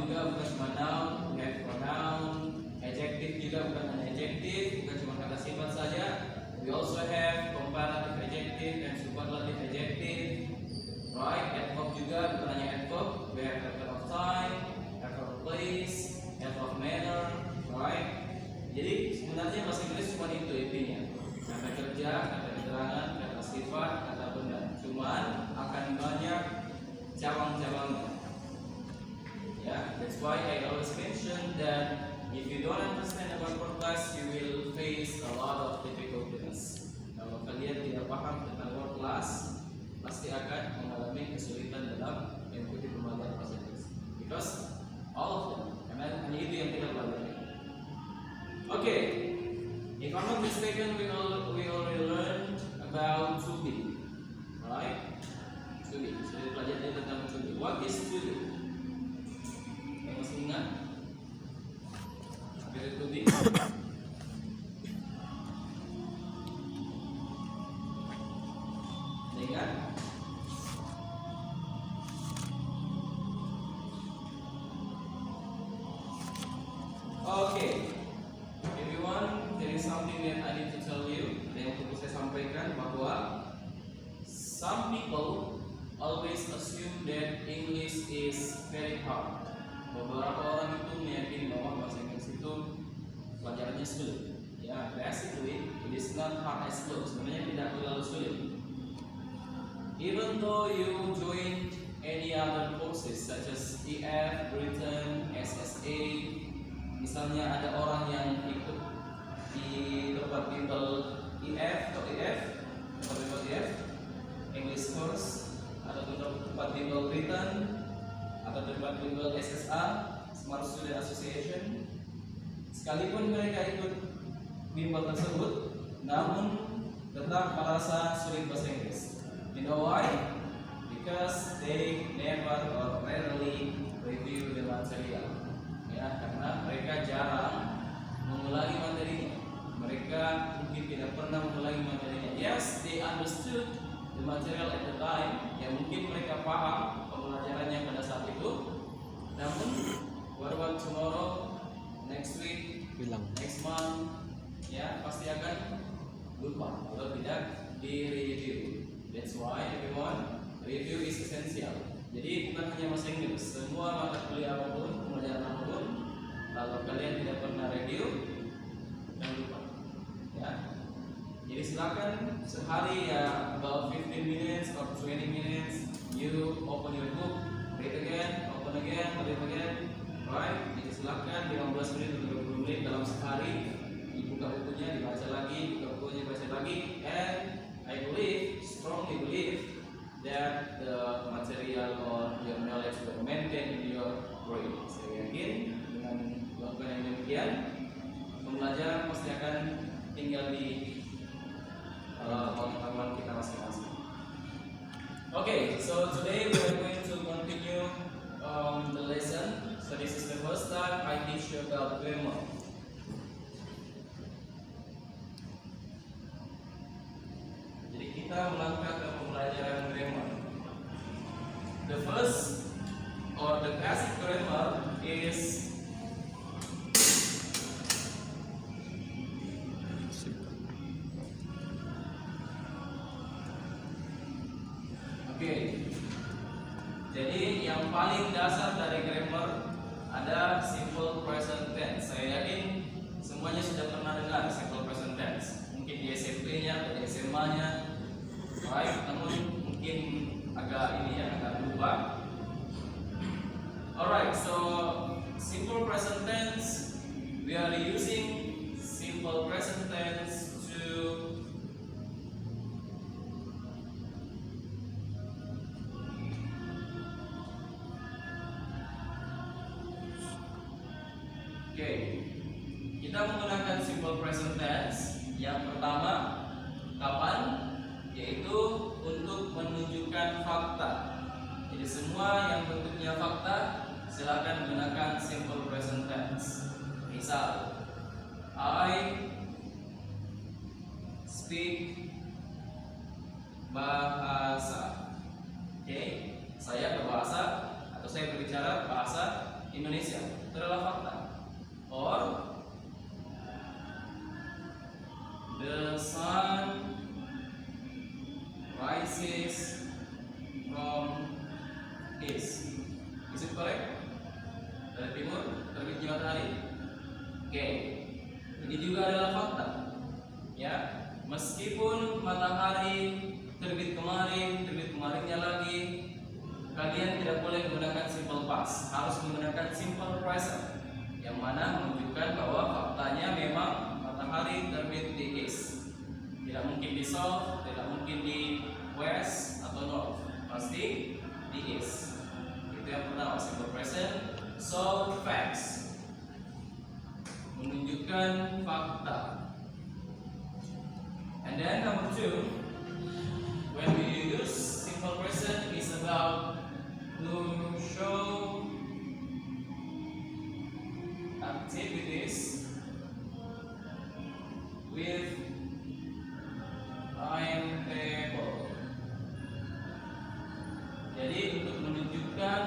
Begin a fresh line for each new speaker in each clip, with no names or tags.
juga bukan cuma noun, we have pronoun, adjective juga bukan hanya adjective, bukan cuma kata sifat saja. We also have comparative adjective and superlative adjective. Right, adverb juga bukan hanya adverb, we have adverb of time, adverb of place, adverb of manner, right? Jadi sebenarnya bahasa Inggris cuma itu intinya. Kata kerja, kata keterangan, kata sifat, kata benda. Cuman akan banyak cabang-cabangnya. Yeah, that's why I always mention that if you don't understand about class, you will face a lot of difficulties. Kalau kalian tidak paham tentang word class, pasti akan mengalami kesulitan dalam mengikuti pembelajaran bahasa Inggris. Because all of them, karena hanya itu yang kita pelajari. Okay, if I'm not mistaken, we already learned about to be, right? To be. Sudah pelajari tentang to be. What is to be? Yang masih ingat? Apa itu to be? Ingat? Okay. Everyone, there is something that I need to tell you. Ada yang perlu saya sampaikan bahwa some people always assume that English is very hard. Beberapa orang itu meyakini bahwa bahasa Inggris itu pelajarannya sulit. Ya, basically it is not hard as look. Sebenarnya tidak terlalu sulit. Even though you join any other courses such as EF, Written, SSA, misalnya ada orang yang ikut di tempat bimbel EF atau EF, English course, atau tempat bimbel Written, atau tempat bimbel SSA, Smart Student Association. Sekalipun mereka ikut bimbel tersebut, namun tetap merasa sulit bahasa Inggris. You know why? Because they never or rarely review the material. Ya, karena mereka jarang mengulangi materinya. Mereka mungkin tidak pernah mengulangi materinya. Yes, they understood the material at the time. Ya, mungkin mereka paham pembelajarannya pada saat itu. Namun, what about tomorrow, next week, next month, ya pasti akan lupa kalau tidak di-review. That's why everyone, review is essential. Jadi bukan hanya bahasa Inggris, semua mata kuliah apapun, pembelajaran apapun, kalau kalian tidak pernah review, jangan lupa. Ya. Jadi silakan sehari ya about 15 minutes or 20 minutes, you open your book, read again, open again, read again, right? Jadi silakan 15 menit atau 20 menit dalam sehari, dibuka bukunya, dibaca lagi, buka bukunya, dibaca lagi, and I believe, strongly believe that the material or your knowledge will maintain in your brain. Saya yakin dengan melakukan yang demikian, pembelajaran pasti akan tinggal di pengetahuan kita masing-masing. Okay, so today we are going to continue the lesson. So this is the first time I teach you about grammar. Kita melangkah ke pembelajaran grammar. The first or the basic grammar is okay. Jadi yang paling dasar dari grammar ada simple present tense. Saya yakin semuanya sudah pernah dengar simple present tense. Mungkin di SMP-nya atau di SMA-nya. Right, namun mungkin agak lupa. Alright, so simple present tense, we are using simple present tense to kita menggunakan simple present tense. Yang pertama, kapan? Yaitu untuk menunjukkan fakta. Jadi semua yang bentuknya fakta silakan gunakan simple present tense. Misal, I speak bahasa. Oke, saya berbahasa atau saya berbicara bahasa Indonesia. Itu adalah fakta. Or the sun rises from east. Is it correct? Dari timur terbitnya matahari. Oke. Ini juga adalah fakta. Ya, meskipun matahari terbit kemarinnya lagi, kalian tidak boleh menggunakan simple past, harus menggunakan simple present, yang mana menunjukkan bahwa faktanya memang matahari terbit di east. Tidak mungkin di south, tidak mungkin di west atau north, pasti di east. Itu yang pertama, simple present. So facts, menunjukkan fakta. And then number two, when we use simple present is about to show activities with timetable. Jadi untuk menunjukkan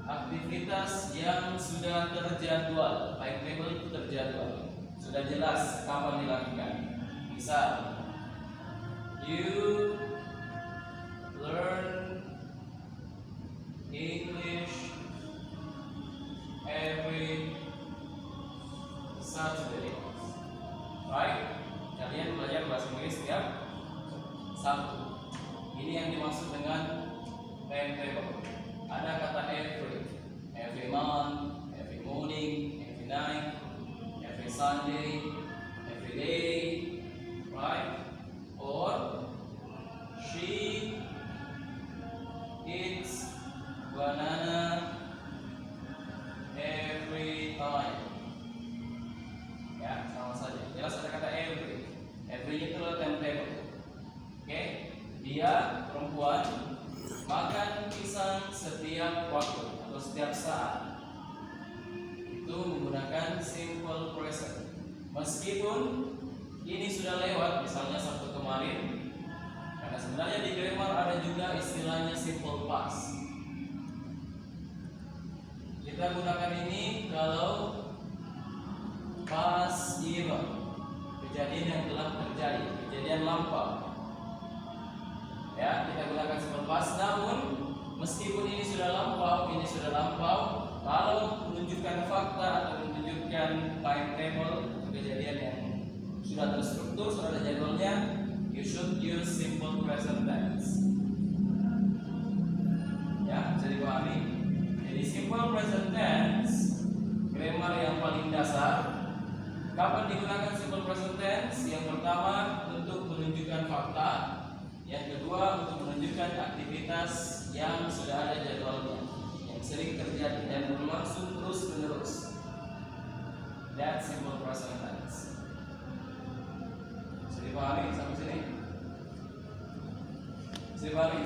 aktivitas yang sudah terjadwal, timetable itu terjadwal, sudah jelas kapan dilakukan. Misal, you learn English every Saturday, right? Kalian belajar bahasa Inggris setiap Sabtu. Ini yang dimaksud dengan timetable. Ada kata every month, every morning, every night, every Sunday, every day, right? Or she eats banana every time. Ya, sama saja. Jelas ada kata every. Every itu adalah timetable. Oke? Dia perempuan makan pisang setiap waktu atau setiap saat. Itu menggunakan simple present. Meskipun ini sudah lewat, misalnya Sabtu kemarin, karena sebenarnya di grammar ada juga istilahnya simple past. Kita gunakan ini kalau past event, kejadian yang telah terjadi, kejadian lampau. Ya, kita gunakan simple past. Namun meskipun ini sudah lampau, kalau menunjukkan fakta atau menunjukkan timetable, kejadian yang sudah terstruktur, sudah ada jadwalnya, you should use simple present tense. Ya, bisa dipahami. Jadi simple present tense, grammar yang paling dasar. Kapan digunakan simple present tense? Yang pertama untuk menunjukkan fakta. Yang kedua untuk menunjukkan aktivitas yang sudah ada jadwalnya, yang sering terjadi dan berlangsung terus menerus. That's simple present tense. Bisa dipahami sampai sini? Bisa dipahami?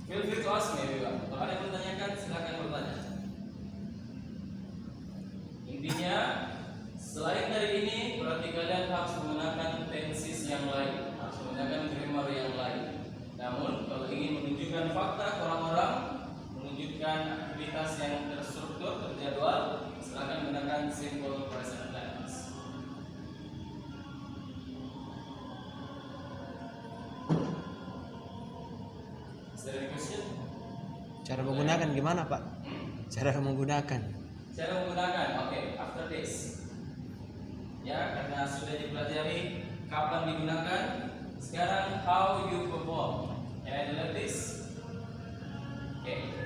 Feel free to ask me everyone. Kalau ada yang bertanyakan silakan bertanya. Intinya selain dari ini berarti kalian harus menggunakan tenses yang lain, harus menggunakan grammar yang lain. Namun kalau ingin menunjukkan fakta ke orang-orang, menunjukkan aktivitas yang terstruktur, terjadwal, silakan menggunakan simple present tense. Is there any question?
Cara menggunakan gimana, Pak? Cara menggunakan.
Cara menggunakan, oke, after this. Ya, karena sudah dipelajari kapan digunakan, sekarang how you perform. Can I do like this? Oke.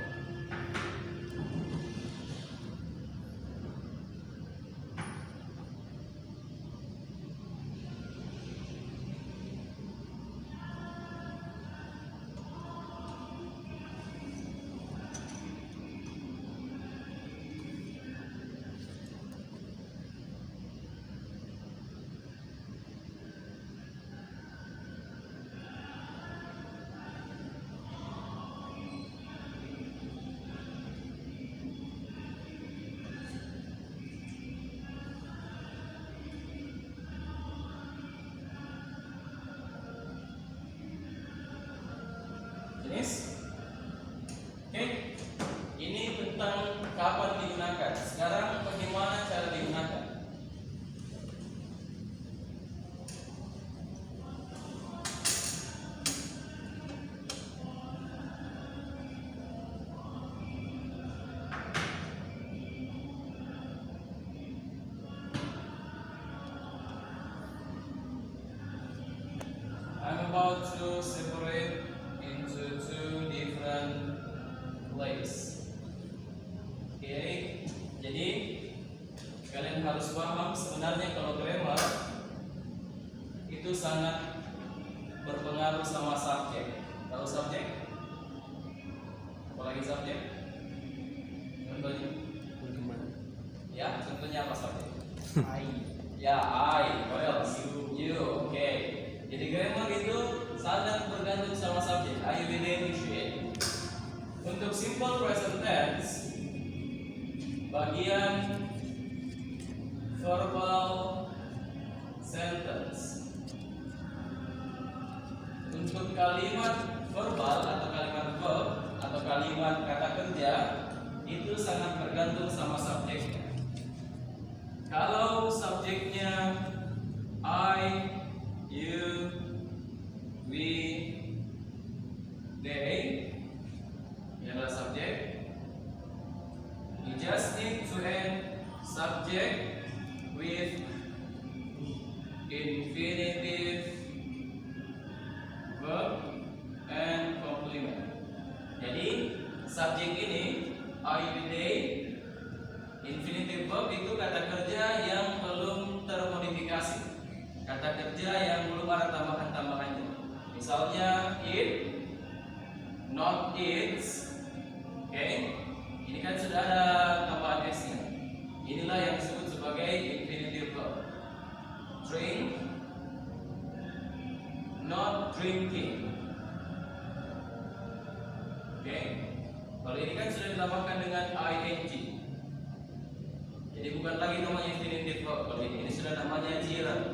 to separate into two different places. Oke, jadi kalian harus paham sebenarnya kalau grammar itu sangat berpengaruh sama subjek. Tahu subjek? Apalagi subjek? Contohnya? Ya, contohnya apa subjek? I. Ya, I. What else? You. Oke. Jadi grammar itu sangat bergantung sama subjek. Are you with me? Untuk simple present tense, bagian verbal sentence. Untuk kalimat verbal atau kalimat verb atau kalimat kata kerja itu sangat bergantung sama subjeknya. Kalau subjeknya I, you, we, they, ini adalah subjek. You just need to add subject with infinitive verb and complement. Jadi subjek ini I, you, they, infinitive verb itu kata kerja yang belum termodifikasi, kata kerja yang belum ada tambahan-tambahannya. Misalnya it, not its. Oke, ini kan sudah ada tambahan s-nya. Inilah yang disebut sebagai infinitive verb. Drink, not drinking. Oke, kalau ini kan sudah ditambahkan dengan ing. Jadi bukan lagi namanya infinitive verb. Kalau ini sudah namanya gerund.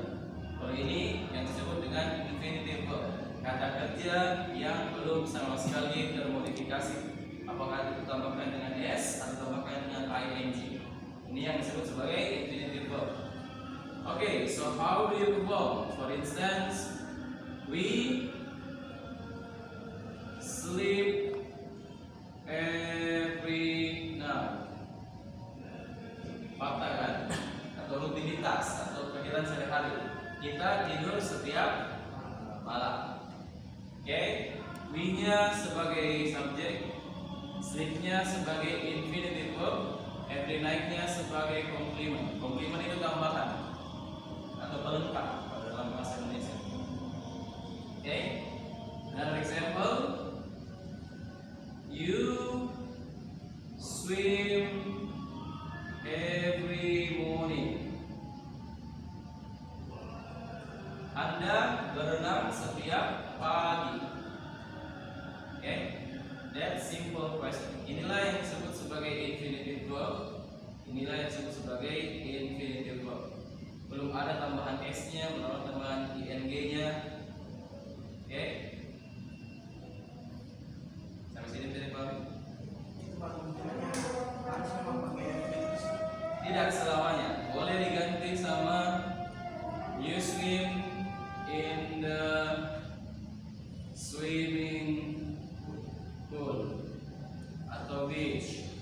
Kalau ini yang disebut dengan infinitive verb, kata kerja yang belum sama sekali termodifikasi. Apakah ditambahkan dengan s atau ditambahkan dengan ing. Ini yang disebut sebagai infinitive verb. Okay, so how do you perform? For instance, we sleep every night. Fakta kan? Atau rutinitas atau kegiatan sehari-hari. Kita tidur setiap malam. Oke, we-nya sebagai subjek, sleep-nya sebagai infinitive verb, every night-nya sebagai complement. Complement itu tambahan atau pelengkap pada dalam bahasa Indonesia. Oke, another example, you swim every morning. Anda berenang setiap pagi. Okay? That's simple present. Inilah yang disebut sebagai infinitive verb. Inilah yang disebut sebagai infinitive verb. Belum ada tambahan s-nya, belum ada tambahan ing-nya. Oke? Sampai sini bisa dipahami? Tidak selamanya. Boleh diganti sama you swim in the swimming pool atau beach.